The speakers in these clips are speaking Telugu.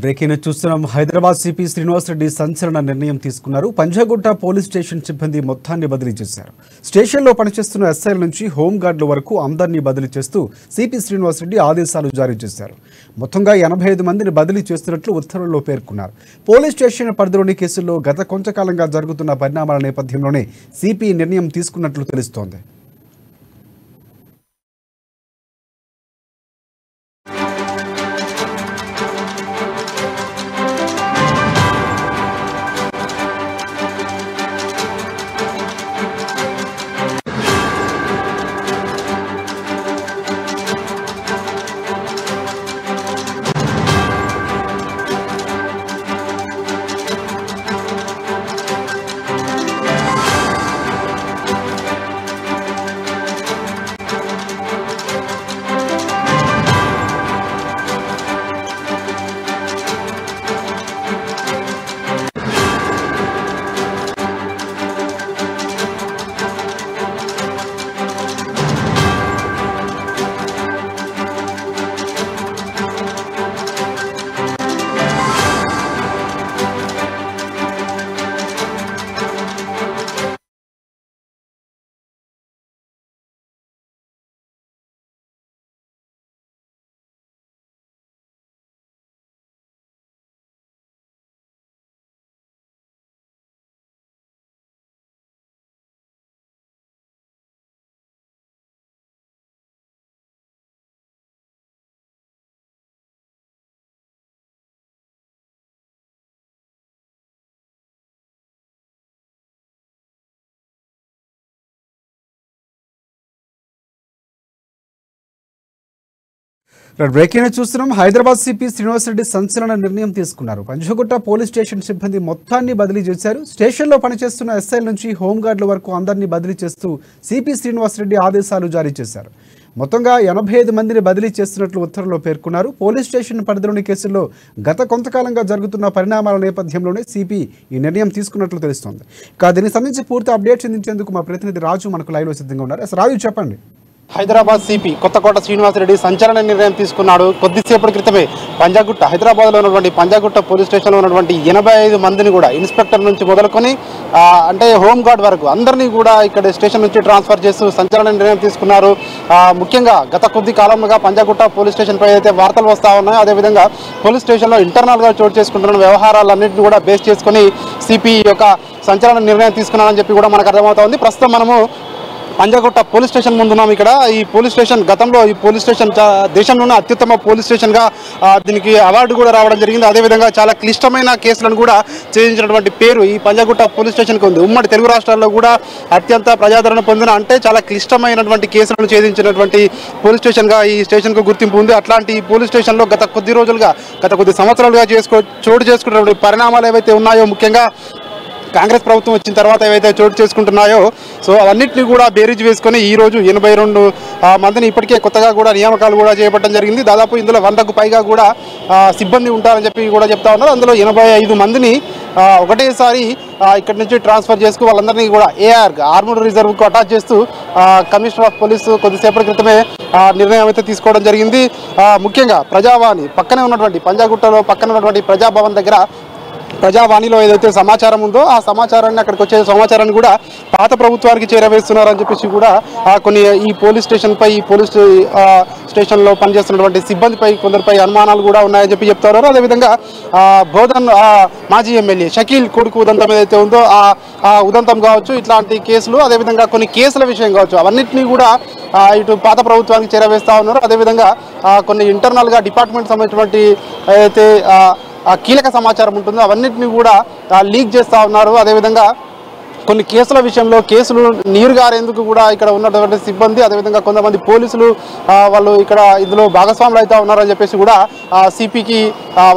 బ్రేకింగ్ చూస్తున్నాం. హైదరాబాద్ సిపి శ్రీనివాస్ రెడ్డి సంచలన నిర్ణయం తీసుకున్నారు. పంజాగుట్ట పోలీస్ స్టేషన్ సిబ్బంది మొత్తాన్ని బదిలీ చేశారు. స్టేషన్లో పనిచేస్తున్న ఎస్ఐల నుంచి హోంగార్డుల వరకు అందరినీ బదిలీ చేస్తూ సిపి శ్రీనివాస్ రెడ్డి ఆదేశాలు జారీ చేశారు. మొత్తంగా 85 మందిని బదిలీ చేస్తున్నట్లు ఉత్తర్వుల్లో పేర్కొన్నారు. పోలీస్ స్టేషన్ పరిధిలోని కేసుల్లో గత కొంతకాలంగా జరుగుతున్న పరిణామాల నేపథ్యంలోనే సిపి నిర్ణయం తీసుకున్నట్లు తెలుస్తోంది. బ్రేకింగ్ చూస్తున్నాం. హైదరాబాద్ సిపి శ్రీనివాస్ రెడ్డి సంచలన నిర్ణయం తీసుకున్నారు. పంజాగుట్ట పోలీస్ స్టేషన్ సిబ్బంది మొత్తాన్ని బదిలీ చేశారు. స్టేషన్లో పనిచేస్తున్న ఎస్ఐల నుంచి హోంగార్డుల వరకు అందరినీ బదిలీ చేస్తూ సిపి శ్రీనివాస్ రెడ్డి ఆదేశాలు జారీ చేశారు. మొత్తంగా 85 మందిని బదిలీ చేస్తున్నట్లు ఉత్తర్వుల్లో పేర్కొన్నారు. పోలీస్ స్టేషన్ పరిధిలోని కేసుల్లో గత కొంతకాలంగా జరుగుతున్న పరిణామాల నేపథ్యంలోనే సిపి ఈ నిర్ణయం తీసుకున్నట్లు తెలుస్తోంది. దీనికి సంబంధించి పూర్తి అప్డేట్స్ అందించేందుకు మా ప్రతినిధి రాజు మనకు లైవ్లో సిద్ధంగా ఉన్నారు. రాజు, చెప్పండి. హైదరాబాద్ సిపి కొత్తకోట శ్రీనివాసరెడ్డి సంచలన నిర్ణయం తీసుకున్నాడు. కొద్దిసేపటి క్రితమే పంజాగుట్ట హైదరాబాద్లో ఉన్నటువంటి పంజాగుట్ట పోలీస్ స్టేషన్లో ఉన్నటువంటి 85 మందిని కూడా ఇన్స్పెక్టర్ నుంచి మొదలుకొని అంటే హోంగార్డ్ వరకు అందరినీ కూడా ఇక్కడ స్టేషన్ నుంచి ట్రాన్స్ఫర్ చేస్తూ సంచలన నిర్ణయం తీసుకున్నారు. ముఖ్యంగా గత కొద్ది కాలంగా పంజాగుట్ట పోలీస్ స్టేషన్ పై అయితే వార్తలు వస్తూ ఉన్నాయో అదేవిధంగా పోలీస్ స్టేషన్లో ఇంటర్నల్గా చోటు చేసుకుంటున్న వ్యవహారాలన్నింటినీ కూడా బేస్ చేసుకుని సిపి యొక్క సంచలన నిర్ణయం తీసుకున్నారని చెప్పి కూడా మనకు అర్థమవుతోంది. ప్రస్తుతం మనము పంజాగుట్ట పోలీస్ స్టేషన్ ముందున్నాం. ఇక్కడ ఈ పోలీస్ స్టేషన్ గతంలో ఈ పోలీస్ స్టేషన్ దేశంలోనే అత్యుత్తమ పోలీస్ స్టేషన్గా దీనికి అవార్డు కూడా రావడం జరిగింది. అదేవిధంగా చాలా క్లిష్టమైన కేసులను కూడా ఛేదించినటువంటి పేరు ఈ పంజాగుట్ట పోలీస్ స్టేషన్కి ఉంది. ఉమ్మడి తెలుగు రాష్ట్రాల్లో కూడా అత్యంత ప్రజాదరణ పొందిన అంటే చాలా క్లిష్టమైనటువంటి కేసులను ఛేదించినటువంటి పోలీస్ స్టేషన్గా ఈ స్టేషన్కు గుర్తింపు ఉంది. అట్లాంటి పోలీస్ స్టేషన్లో గత కొద్ది సంవత్సరాలుగా చోటు చేసుకున్నటువంటి పరిణామాలు ఏవైతే ఉన్నాయో ముఖ్యంగా కాంగ్రెస్ ప్రభుత్వం వచ్చిన తర్వాత ఏవైతే చోటు చేసుకుంటున్నాయో సో అవన్నింటినీ కూడా బేరీజ్ వేసుకొని ఈరోజు 82 మందిని ఇప్పటికే కొత్తగా కూడా నియామకాలు కూడా చేపట్టడం జరిగింది. దాదాపు ఇందులో 100కు పైగా కూడా సిబ్బంది ఉంటారని చెప్పి కూడా చెప్తా ఉన్నారు. అందులో 85 మందిని ఒకటేసారి ఇక్కడి నుంచి ట్రాన్స్ఫర్ చేసుకు వాళ్ళందరినీ కూడా ఆర్మూడ్ రిజర్వ్కు అటాచ్ చేస్తూ కమిషనర్ ఆఫ్ పోలీసు కొద్దిసేపటి క్రితమే నిర్ణయం అయితే తీసుకోవడం జరిగింది. ముఖ్యంగా ప్రజావాణి పక్కనే ఉన్నటువంటి పంజాగుట్టలో పక్కన ఉన్నటువంటి ప్రజాభవన్ దగ్గర ప్రజావాణిలో ఏదైతే సమాచారం ఉందో ఆ సమాచారాన్ని అక్కడికి వచ్చే సమాచారాన్ని కూడా పాత ప్రభుత్వానికి చేరవేస్తున్నారని చెప్పేసి కూడా కొన్ని ఈ పోలీస్ స్టేషన్పై ఈ పోలీస్ స్టేషన్లో పనిచేస్తున్నటువంటి సిబ్బందిపై కొందరిపై అనుమానాలు కూడా ఉన్నాయని చెప్పి చెప్తారు. అదేవిధంగా బోధన్ మాజీ ఎమ్మెల్యే షకీల్ కొడుకు ఉదంతం ఏదైతే ఉందో ఆ ఉదంతం కావచ్చు, ఇట్లాంటి కేసులు అదేవిధంగా కొన్ని కేసుల విషయం కావచ్చు అవన్నింటినీ కూడా ఇటు పాత ప్రభుత్వానికి చేరవేస్తూ ఉన్నారు. అదేవిధంగా కొన్ని ఇంటర్నల్గా డిపార్ట్మెంట్ సంబంధించినటువంటి ఏదైతే కీలక సమాచారం ఉంటుందో అవన్నింటినీ కూడా లీక్ చేస్తూ ఉన్నారు. అదేవిధంగా కొన్ని కేసుల విషయంలో కేసులు నీరుగారేందుకు కూడా ఇక్కడ ఉన్నటువంటి సిబ్బంది అదేవిధంగా కొంతమంది పోలీసులు వాళ్ళు ఇక్కడ ఇందులో భాగస్వాములు అవుతా ఉన్నారని చెప్పేసి కూడా సిపికి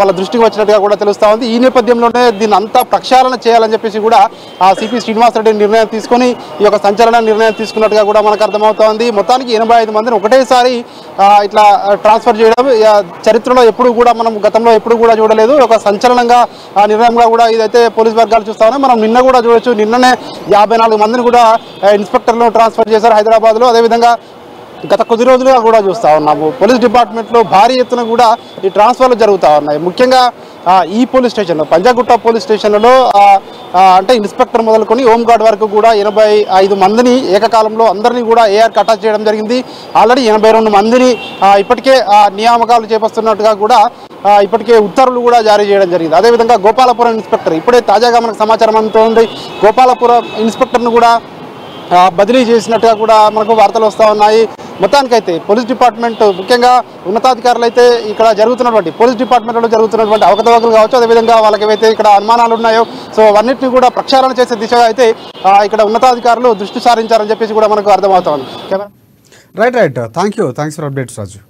వాళ్ళ దృష్టికి వచ్చినట్టుగా కూడా తెలుస్తూ ఉంది. ఈ నేపథ్యంలోనే దీన్ని అంతా ప్రక్షాళన చేయాలని చెప్పేసి కూడా సిపి శ్రీనివాస్ రెడ్డి నిర్ణయం తీసుకొని ఈ యొక్క సంచలన నిర్ణయం తీసుకున్నట్టుగా కూడా మనకు అర్థమవుతోంది. మొత్తానికి 85 మందిని ఒకటేసారి ఇట్లా ట్రాన్స్ఫర్ చేయడం చరిత్రలో ఎప్పుడు కూడా మనం గతంలో ఎప్పుడు కూడా చూడలేదు. ఒక సంచలనంగా నిర్ణయంగా కూడా ఇదైతే పోలీస్ వర్గాలు చూస్తా ఉన్నాయి. మనం నిన్న కూడా చూడొచ్చు, నిన్ననే 54 మందిని కూడా ఇన్స్పెక్టర్లను ట్రాన్స్ఫర్ చేశారు హైదరాబాద్లో. అదేవిధంగా గత కొద్ది రోజులుగా కూడా చూస్తూ ఉన్నాము. పోలీస్ డిపార్ట్మెంట్లో భారీ ఎత్తున కూడా ఈ ట్రాన్స్ఫర్లు జరుగుతూ ఉన్నాయి. ముఖ్యంగా ఈ పోలీస్ స్టేషన్లో, పంజాగుట్ట పోలీస్ స్టేషన్లో అంటే ఇన్స్పెక్టర్ మొదలుకొని హోంగార్డ్ వరకు కూడా 85 మందిని ఏకకాలంలో అందరినీ కూడా ఏఆర్కి అటాచ్ చేయడం జరిగింది. ఆల్రెడీ 82 మందిని ఇప్పటికే నియామకాలు చేపడుతున్నట్టుగా కూడా ఇప్పటికే ఉత్తర్వులు కూడా జారీ చేయడం జరిగింది. అదేవిధంగా గోపాలపురం ఇన్స్పెక్టర్ ఇప్పుడే తాజాగా మనకు సమాచారం అందుతోంది. గోపాలపురం ఇన్స్పెక్టర్ను కూడా బదిలీ చేసినట్టుగా కూడా మనకు వార్తలు వస్తూ ఉన్నాయి. మొత్తానికైతే పోలీస్ డిపార్ట్మెంట్, ముఖ్యంగా ఉన్నతాధికారులు అయితే ఇక్కడ జరుగుతున్నటువంటి పోలీస్ డిపార్ట్మెంట్లో జరుగుతున్నటువంటి అవకతవకలు కావచ్చు, అదేవిధంగా వాళ్ళకి ఏవైతే ఇక్కడ అనుమానాలు ఉన్నాయో సో అవన్నింటినీ కూడా ప్రక్షాళన చేసే దిశగా అయితే ఇక్కడ ఉన్నతాధికారులు దృష్టి సారించారని చెప్పేసి కూడా మనకు అర్థమవుతోంది. Right. Thanks for updates Raju.